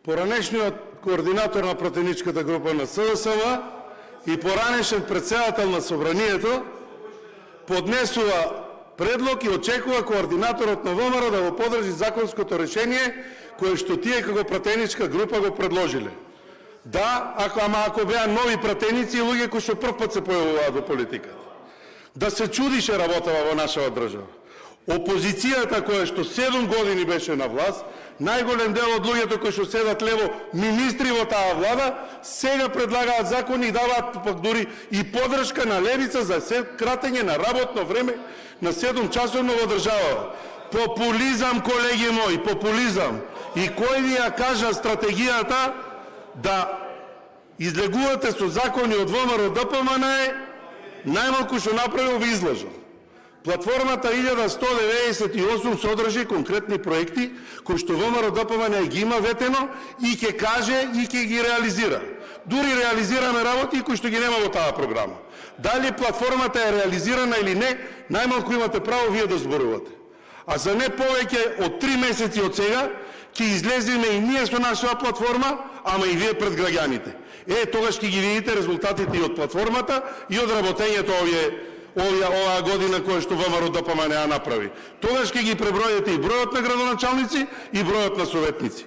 поранешниот координатор на пратеничката група на СДСМ и поранешен председател на Собранието поднесува предлог и очекува координаторот на ВМРО да го подржи законското решение кое што тие како пратеничка група го предложиле. Да, ако беа нови пратеници и луѓе кои што прв пат се појавуваат во политиката. Да се чудише работава во нашава држава. Опозицијата која што 7 години беше на власт, најголем дел од луѓето кои што седат лево министри во таа влада, сега предлагаат закони и даваат пак дури и подршка на левица за кратење на работно време на 7 часовно во држава. Популизам, колеги мои, популизам. И кој ви ја кажа стратегијата да излегувате со закони од ВМРО ДПМН е најмалку што направил ви излажал. Платформата 1198 содржи конкретни проекти кои што ВМРО ДПМН ги има ветено и ќе каже и ќе ги реализира. Дури реализираме работи кои што ги нема во таа програма. Дали платформата е реализирана или не, најмалку имате право вие да зборувате. А за не повеќе од 3 месеци од сега ќе излеземе и ние со нашава платформа, ама и вие пред граѓаните. Тогаш ќе ги видите резултатите и од платформата и од работењето оваа година која што ВМРО ДПМН ја направи. Тогаш ќе ги пребројате и бројот на градоначалници и бројот на советници.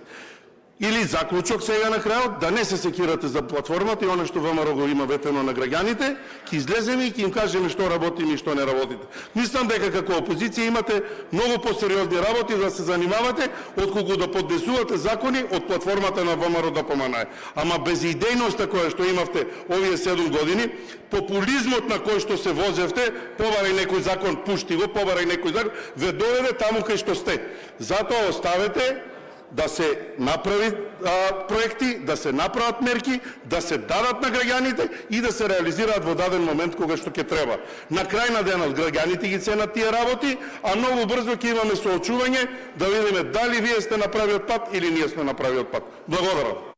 Или заклучок сега на крајот, да не се секирате за платформата и оно што ВМРО го има ветено на граѓаните, ќе излеземе и ќе им кажеме што работиме и што не работите. Мислам дека како опозиција имате многу посериозни работи да се занимавате, отколку да поднесувате закони од платформата на ВМРО ДПМН. Ама без идејноста која што имавте овие 7 години, популизмот на кој што се возевте, побарај некој закон, пушти го, побарај некој закон, ве доведе таму кај што сте. Затоа оставете да се направи проекти, да се направат мерки, да се дадат на граѓаните и да се реализираат во даден момент кога што ќе треба. На крај на денот граѓаните ги ценат тие работи, а многу брзо ќе имаме соочување да видиме дали вие сте направиот пат или ние сме направиот пат. Благодарам.